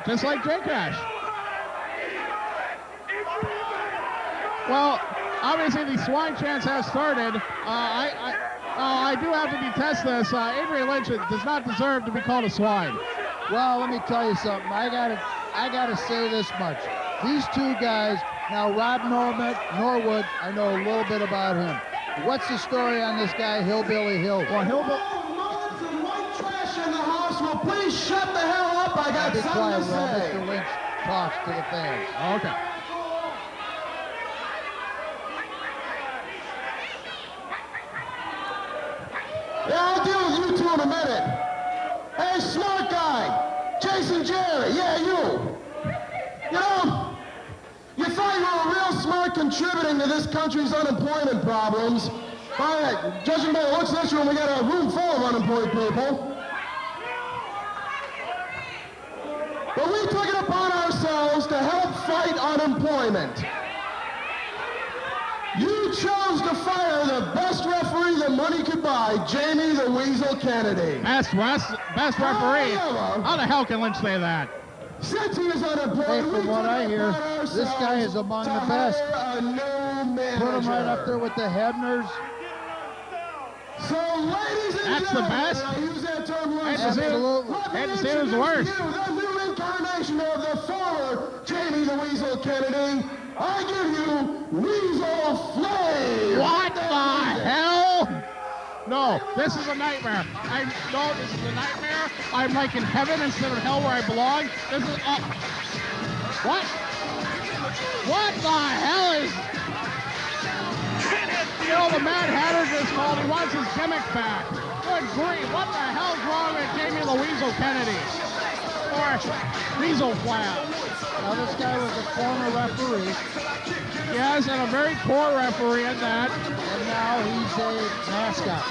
just like J-Cash. Well, obviously the swine chants have started. I do have to detest this. Adrian Lynch does not deserve to be called a swine. Well, let me tell you something. I gotta say this much. These two guys, now Rob Norwood, I know a little bit about him. What's the story on this guy, Hillbilly Hill? Well, White trash in the house. Well, please shut the hell up. I got something to say. Mr. Lynch talks to the fans. Okay. Yeah, I'll deal with you two in a minute. Hey, smart guy, Jason Jerry, yeah, you. You know, you thought you were real smart contributing to this country's unemployment problems. Judging by the looks of this room, we got a room full of unemployed people. But we took it upon ourselves to help fight unemployment. You chose to fire the best referee that money could buy, Jamie the Weasel Kennedy. Best referee? How the hell can Lynch say that? Since he is unemployed, hey, from what I hear, this guy is among the best. Put him right up there with the Hebners. So, ladies and That's the best? I use that term Absolutely. Had to say it was the worst. The new incarnation of the former Jamie the Weasel Kennedy. I give you Weasel Flame. What the hell? No, this is a nightmare. No, this is a nightmare. I'm like in heaven instead of hell where I belong. This is, what? What the hell is... You know, the Mad Hatter just called. He wants his gimmick back. Good grief. What the hell's wrong with Jamie the Weasel Kennedy? Or Weasel Flap? Now, this guy was a former referee. Yes, and a very poor referee at that. And now he's a mascot.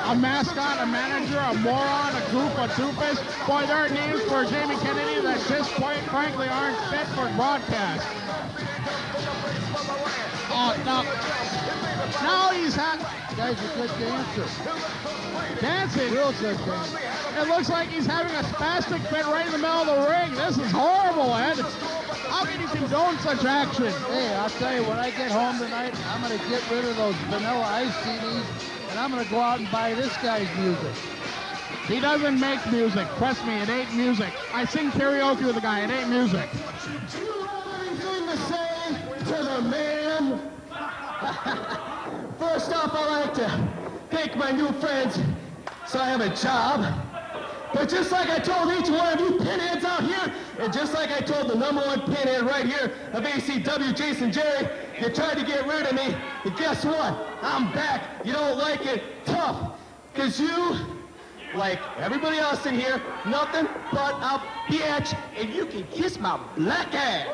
A mascot, a manager, a moron, a goof, a doofus. Boy, there are names for Jamie Kennedy that just quite frankly aren't fit for broadcast. Oh, no. Now he's had... Guy's a good dancer. Dancing? Real good dancer. It looks like he's having a spastic fit right in the middle of the ring. This is horrible, Ed. How can you condone such action? Hey, I'll tell you, when I get home tonight, I'm going to get rid of those Vanilla Ice CDs, and I'm going to go out and buy this guy's music. He doesn't make music. Trust me, it ain't music. I sing karaoke with the guy. It ain't music. Do you have anything to say to the man? First off, I'd like to thank my new friends so I have a job. But just like I told each one of you pinheads out here, and just like I told the #1 pinhead right here of ACW, Jason Jerry, you tried to get rid of me, and guess what? I'm back. You don't like it? Tough. Because you, like everybody else in here, nothing but a bitch, and you can kiss my black ass.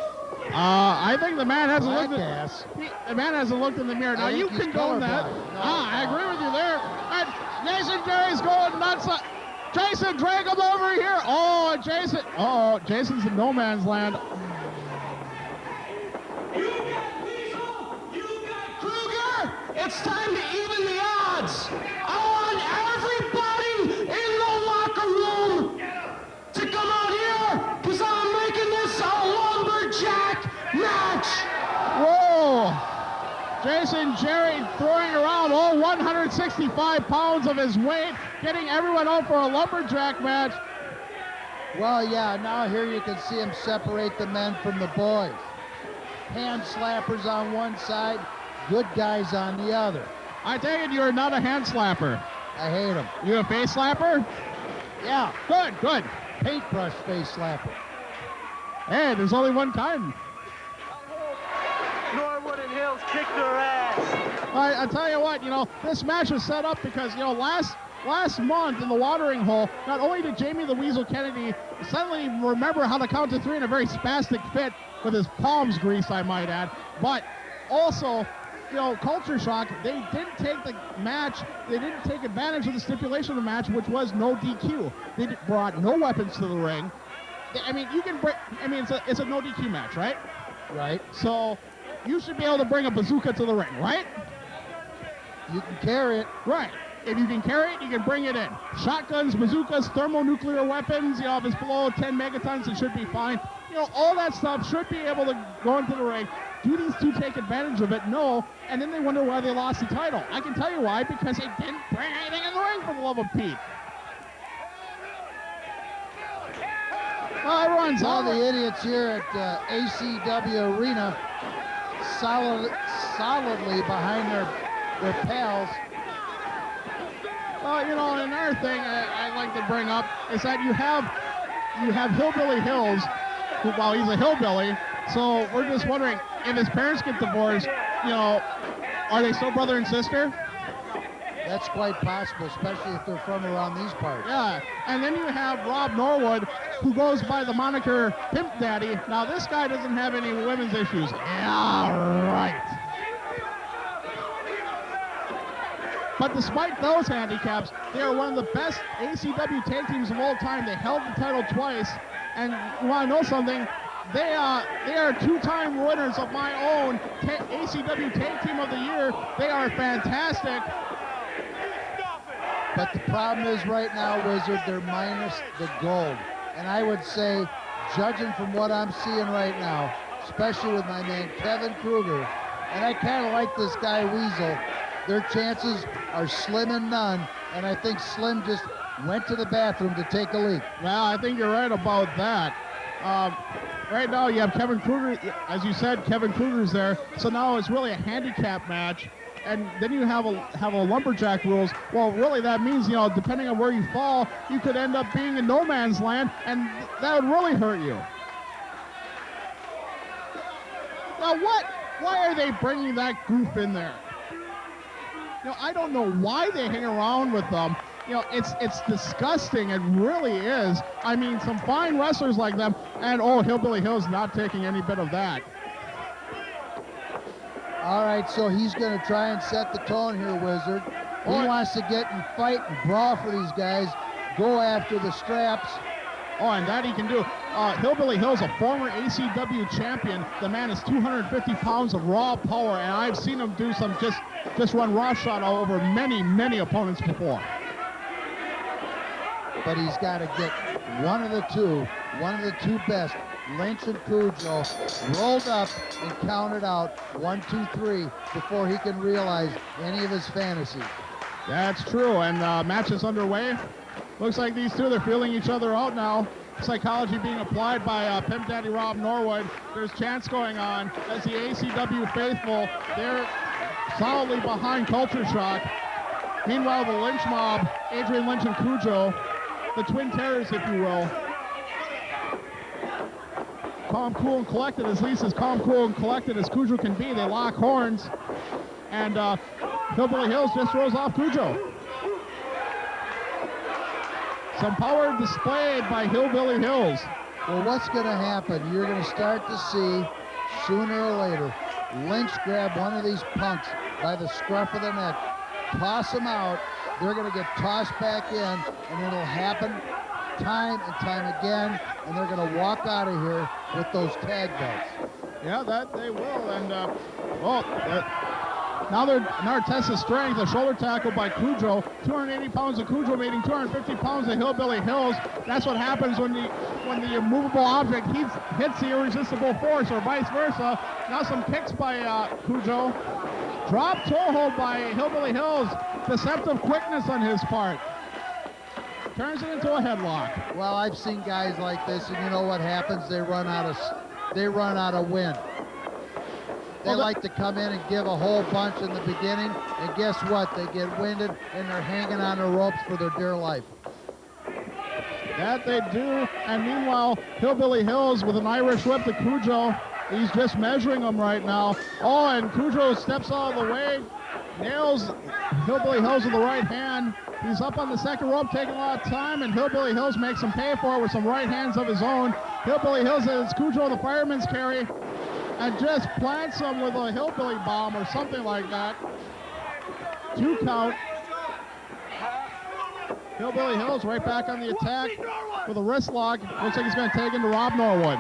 I think the man hasn't looked Ass. the man hasn't looked in the mirror. Now you condone that. I agree with you there. And Jason Jerry's going nuts. Jason, drag him over here. Oh, Jason. Oh, Jason's in no man's land. You got Weasel, you got Kruger. It's time to even the odds. I want everybody in the locker room to come out here because I'm making this a lumberjack match. Whoa. Jason Jerry throwing around all 165 pounds of his weight, getting everyone out for a lumberjack match. Well, yeah, now here you can see him separate the men from the boys. Hand slappers on one side, good guys on the other. I take it you're not a hand slapper. I hate him. You a face slapper? Yeah, Good, good. paintbrush face slapper. Hey, there's only one kind. Norwood and Hills kicked their ass. I tell you what, this match was set up because, last month in the watering hole, not only did Jamie the Weasel Kennedy suddenly remember how to count to 3 in a very spastic fit with his palms greased, I might add, but also, culture shock, they didn't take the match, they didn't take advantage of the stipulation of the match, which was no DQ. They brought no weapons to the ring. It's a no DQ match, right? Right. So, you should be able to bring a bazooka to the ring, right? You can carry it. Right. If you can carry it, you can bring it in. Shotguns, bazookas, thermonuclear weapons, if it's below 10 megatons, it should be fine. All that stuff should be able to go into the ring. Do these two take advantage of it? No. And then they wonder why they lost the title. I can tell you why, because they didn't bring anything in the ring, for the love of Pete. Well, everyone's all the idiots here at ACW Arena solidly behind their pals. Well, another thing I'd like to bring up is that you have Hillbilly Hills, well, he's a hillbilly, so we're just wondering, if his parents get divorced, are they still brother and sister? That's quite possible, especially if they're from around these parts. Yeah, and then you have Rob Norwood, who goes by the moniker Pimp Daddy. Now, this guy doesn't have any women's issues. Yeah, right. But despite those handicaps, they are one of the best ACW tag teams of all time. They held the title twice, and you want to know something? They are two-time winners of my own ACW Tag Team of the Year. They are fantastic. But the problem is right now, Wizard, they're minus the gold. And I would say, judging from what I'm seeing right now, especially with my man Kevin Kruger, and I kind of like this guy Weasel, their chances are slim and none, and I think Slim just went to the bathroom to take a leak. Well, I think you're right about that. Right now you have Kevin Kruger, as you said, Kevin Kruger's there, so now it's really a handicap match. And then you have a lumberjack rules. Well, really that means, depending on where you fall, you could end up being in no man's land, and that would really hurt you. Now why are they bringing that goof in there? I don't know why they hang around with them. It's disgusting. It really is. I mean, some fine wrestlers like them, and Hillbilly Hill's not taking any bit of that. All right, so he's going to try and set the tone here, Wizard. He wants to get and fight and brawl for these guys, go after the straps. Oh, and that he can do. Hillbilly Hill's a former ACW champion. The man is 250 pounds of raw power, and I've seen him do some just run roughshod all over many, many opponents before. But he's got to get one of the two best, Lynch and Kujo, rolled up and counted out 1, 2, 3 before he can realize any of his fantasies. That's true, and match is underway. Looks like these two, they're feeling each other out now. Psychology being applied by Pimp Daddy Rob Norwood. There's chants going on as the ACW faithful, they're solidly behind Culture Shock. Meanwhile, the Lynch mob, Adrian, Lynch, and Kujo, the Twin Terrors, if you will, calm, cool, and collected, at least as calm, cool, and collected as Kujo can be. They lock horns, and Hillbilly Hills just throws off Kujo. Some power displayed by Hillbilly Hills. Well, what's going to happen? You're going to start to see, sooner or later, Lynch grab one of these punks by the scruff of the neck, toss them out, they're going to get tossed back in, and it'll happen time and time again, and they're going to walk out of here with those tag belts. Yeah, that they will, and now another test of strength, a shoulder tackle by Kujo. 280 pounds of Kujo meeting 250 pounds of Hillbilly Hills. That's what happens when the immovable object hits the irresistible force, or vice versa. Now some kicks by Kujo. Drop toe hold by Hillbilly Hills. Deceptive quickness on his part. Turns it into a headlock. Well, I've seen guys like this, and you know what happens? They run out of wind. They like to come in and give a whole bunch in the beginning, and guess what? They get winded, and they're hanging on the ropes for their dear life. That they do, and meanwhile, Hillbilly Hills with an Irish whip to Kujo. He's just measuring him right now. Oh, and Kujo steps out of the way, nails Hillbilly Hills with the right hand. He's up on the second rope, taking a lot of time, and Hillbilly Hills makes him pay for it with some right hands of his own. Hillbilly Hills has Kujo the fireman's carry, and just plants him with a hillbilly bomb or something like that. 2 count. Hillbilly Hills right back on the attack with a wrist lock. Looks like he's going to take into Rob Norwood.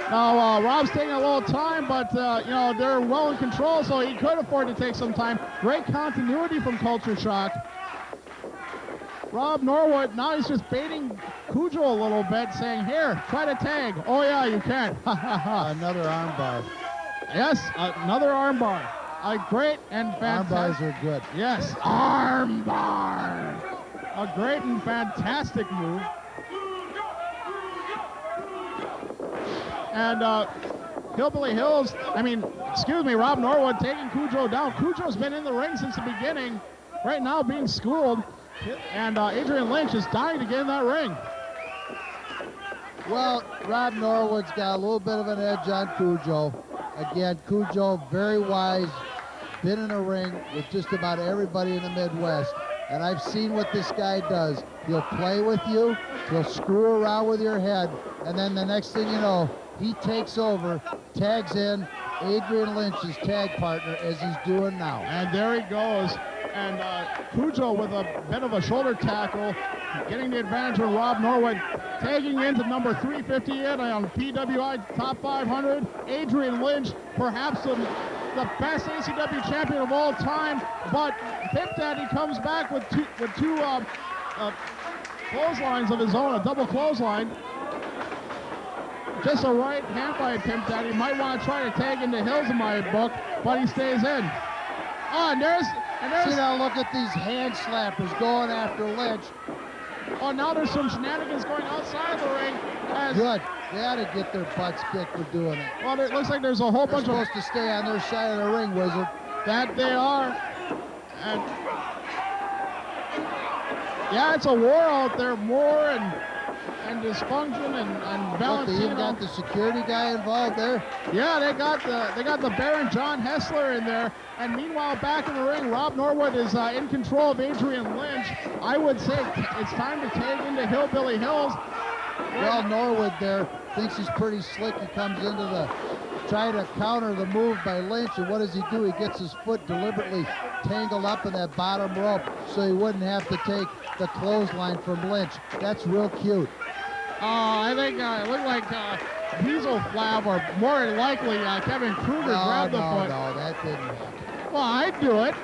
Now, Rob's taking a little time, but, you know, they're well in control, so he could afford to take some time. Great continuity from Culture Shock. Rob Norwood, now he's just baiting Kujo a little bit, saying, here, try to tag. Oh, yeah, you can. Another armbar. Yes, another armbar. A great and fantastic. Armbars are good. Yes, armbar. A great and fantastic move. And Hillbilly Hills, Rob Norwood taking Kujo down. Kujo's been in the ring since the beginning. Right now being schooled. And Adrian Lynch is dying to get in that ring. Well, Rob Norwood's got a little bit of an edge on Kujo. Again, Kujo, very wise, been in a ring with just about everybody in the Midwest. And I've seen what this guy does. He'll play with you, he'll screw around with your head, and then the next thing you know, he takes over, tags in Adrian Lynch's tag partner as he's doing now. And there he goes. And Kujo with a bit of a shoulder tackle, getting the advantage of Rob Norwood, tagging into number 358 on PWI Top 500. Adrian Lynch, perhaps the best ACW champion of all time, but Pimp Daddy comes back with two clotheslines of his own, a double clothesline. Just a right hand by Pimp Daddy. Might want to try to tag into Hills in my book, but he stays in. Oh, and there's see now, look at these hand slappers going after Lynch. Oh, now there's some shenanigans going outside of the ring. Good. They ought to get their butts kicked for doing it. Well, it looks like there's a whole They're bunch of... supposed to stay on their side of the ring, Wizard. That they are. And yeah, it's a war out there, more and dysfunction and Valentino. Look, they even got the security guy involved there. Yeah, they got the Baron John Hessler in there. And meanwhile, back in the ring, Rob Norwood is in control of Adrian Lynch. I would say it's time to tag into Hillbilly Hills. Well, Norwood there thinks he's pretty slick. He comes into the try to counter the move by Lynch, and what does he do? He gets his foot deliberately tangled up in that bottom rope so he wouldn't have to take the clothesline from Lynch. That's real cute. I think it looked like Weasel Flab, or more than likely Kevin Kruger grabbed the foot. No, that didn't happen. Well, I'd do it.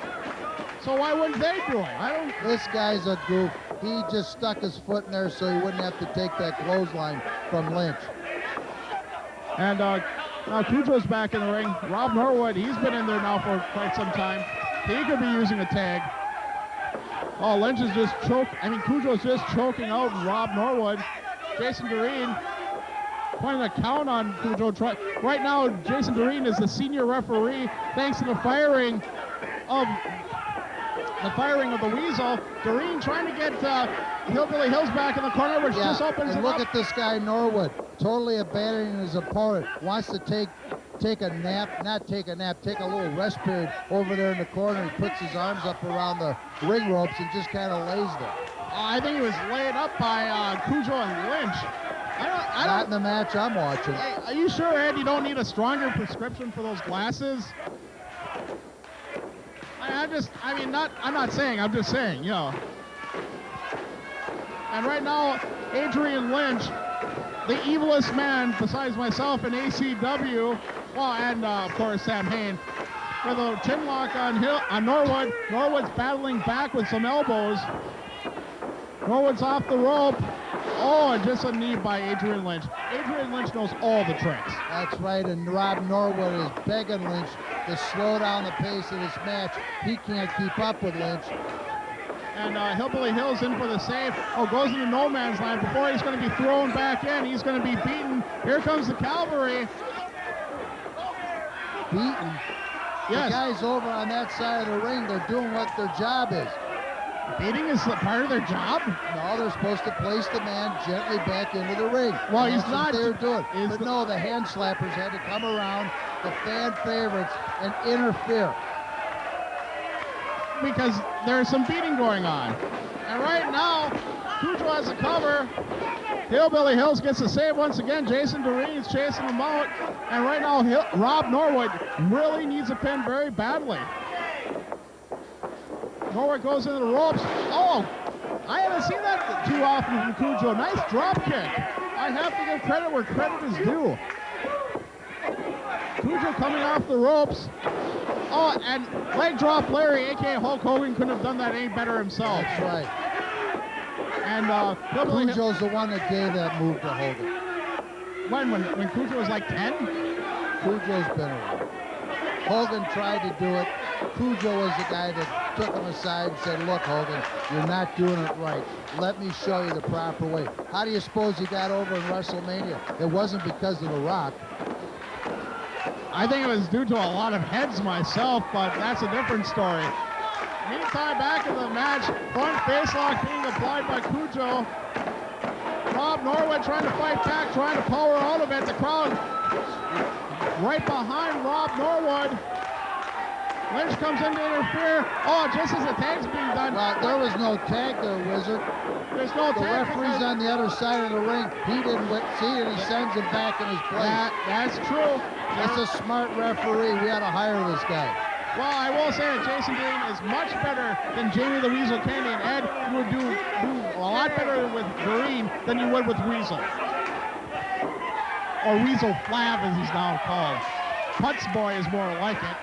So why wouldn't they do it? This guy's a goof. He just stuck his foot in there so he wouldn't have to take that clothesline from Lynch. And now Kujo's back in the ring. Rob Norwood, he's been in there now for quite some time. He could be using a tag. Oh, Lynch is just Kujo's just choking out Rob Norwood. Jason Doreen pointing a count on Kujo. Right now, Jason Doreen is the senior referee, thanks to the firing of the Weasel. Doreen trying to get Hillbilly Hills back in the corner, which just opens and it look up. at this guy Norwood, totally abandoning his opponent. Wants to take a little rest period over there in the corner. He puts his arms up around the ring ropes and just kind of lays there. I think he was laid up by Kujo and Lynch. Not in the match I'm watching. Hey, are you sure, Ed, you don't need a stronger prescription for those glasses? I'm just saying, you know. And right now, Adrian Lynch, the evilest man besides myself in ACW, well, and of course Sam Hain, with a chin lock on Norwood. Norwood's battling back with some elbows. Norwood's off the rope. Oh, and just a knee by Adrian Lynch. Adrian Lynch knows all the tricks. That's right, and Rob Norwood is begging Lynch to slow down the pace of this match. He can't keep up with Lynch. And Hillbilly Hills in for the save. Oh, goes into no man's land. Before he's going to be thrown back in, he's going to be beaten. Here comes the cavalry. Beaten? Yes. The guys over on that side of the ring, they're doing what their job is. Beating is part of their job? No, they're supposed to place the man gently back into the ring. Well, That's he's not. What they're doing. But The no, the hand slappers had to come around, the fan favorites, and interfere. Because there's some beating going on. And right now, Kujo has a cover. Hillbilly Hills gets the save once again. Jason Doreen's chasing him out. And right now, Rob Norwood really needs a pin very badly. Norwood goes into the ropes. Oh, I haven't seen that too often from Kujo. Nice drop kick. I have to give credit where credit is due. Kujo coming off the ropes. Oh, and leg drop Larry, a.k.a. Hulk Hogan, couldn't have done that any better himself. That's right. And Kujo's the one that gave that move to Hogan. When Kujo was like 10? Kujo's been around. Hogan tried to do it. Kujo was the guy that took him aside and said, look, Hogan, you're not doing it right. Let me show you the proper way. How do you suppose he got over in WrestleMania? It wasn't because of The Rock. I think it was due to a lot of heads myself, but that's a different story. Meantime, back in the match, front facelock being applied by Kujo. Rob Norwood trying to fight back, trying to power out of it. The crowd right behind Rob Norwood. Lynch comes in to interfere. Oh, just as the tag's being done. Well, there was no tag there, Wizard. There's no the tag. The referee's on the other side of the ring. He didn't see it. He sends him back in his place. That's true. That's a smart referee. We ought to hire this guy. Well, I will say that Jason Dean is much better than Jamie the Weasel Kennedy, and Ed, you would do a lot better with Green than you would with Weasel. Or Weasel Flab, as he's now called. Putz Boy is more like it.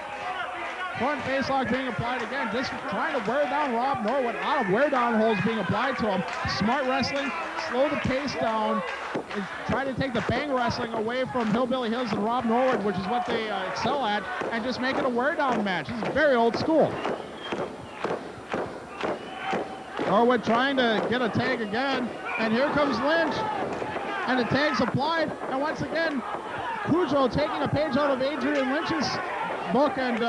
Front facelock being applied again, just trying to wear down Rob Norwood. A lot of wear down holds being applied to him. Smart wrestling, slow the pace down, and try to take the bang wrestling away from Hillbilly Hills and Rob Norwood, which is what they excel at, and just make it a wear down match. This is very old school. Norwood trying to get a tag again, and here comes Lynch, and the tag's applied, and once again, Kujo taking a page out of Adrian Lynch's book, and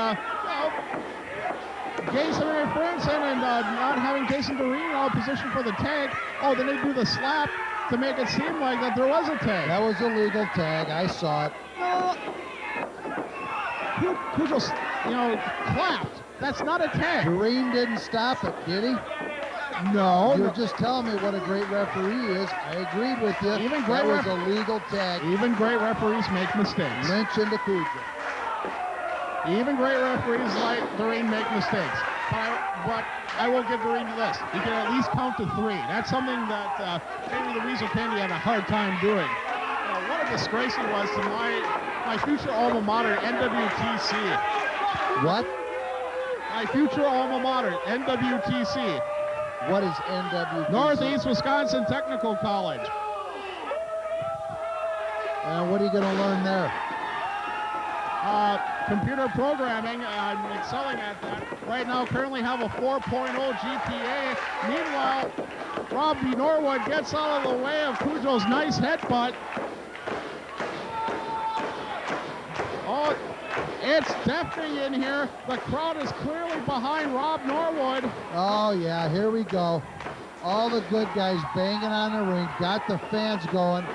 Jason interference and not having Jason Doreen out of position for the tag. Oh, then they do the slap to make it seem like that there was a tag. That was a legal tag. I saw it. Kujo, clapped. That's not a tag. Doreen didn't stop it, did he? No. You're just telling me what a great referee is. I agreed with you. That was a legal tag. Even great referees make mistakes. Lynch into Kujo. Even great referees like Doreen make mistakes. But I will give Doreen this. He can at least count to 3. That's something that Jamie the Weasel Kennedy had a hard time doing. What a disgrace he was to my future alma mater, NWTC. What? My future alma mater, NWTC. What is NWTC? Northeast Wisconsin Technical College. What are you going to learn there? Computer programming. I'm excelling at that. Right now, currently have a 4.0 GPA. Meanwhile, Robbie Norwood gets out of the way of Kujo's nice headbutt. Oh, it's deafening in here. The crowd is clearly behind Rob Norwood. Oh, yeah, here we go. All the good guys banging on the ring, got the fans going.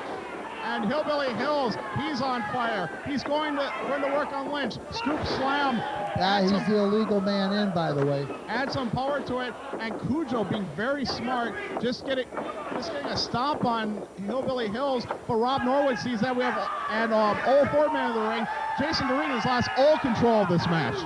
And Hillbilly Hills, he's on fire. He's going to work on Lynch. Scoop slam. Yeah, he's the illegal man in, by the way. Add some power to it, and Kujo being very smart, just getting a stomp on Hillbilly Hills. But Rob Norwood sees that we have an all 4 man in the ring. Jason Doreen has lost all control of this match.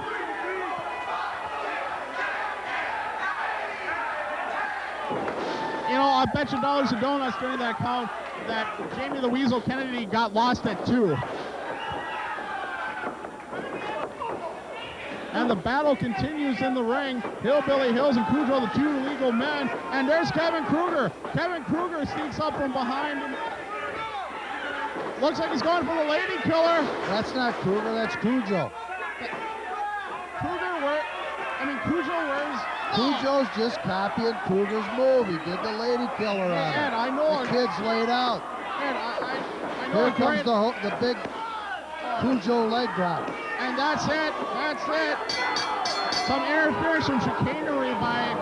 I bet you dollars to donuts during that count that Jamie the Weasel Kennedy got lost at 2. And the battle continues in the ring. Hillbilly Hills and Kujo, the 2 illegal men. And there's Kevin Kruger. Kevin Kruger sneaks up from behind him. Looks like he's going for the lady killer. That's not Kruger, that's Kujo. Kujo wears... Kujo's just copying Kruger's move. He did the lady killer on him. And I know... The kid's laid out. And I know... Here comes the big Kujo leg drop. And that's it. Some interference from chicanery by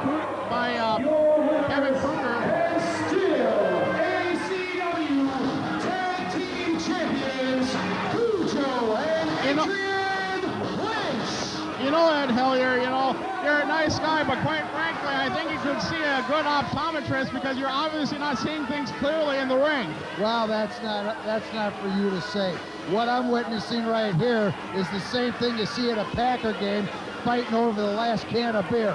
Kevin Kruger. Still ACW Tag Team Champions Kujo and Adrian Lynch. Ed Hellier, you're a nice guy, but quite frankly, I think you could see a good optometrist because you're obviously not seeing things clearly in the ring. Well, that's not for you to say. What I'm witnessing right here is the same thing you see at a Packer game, fighting over the last can of beer.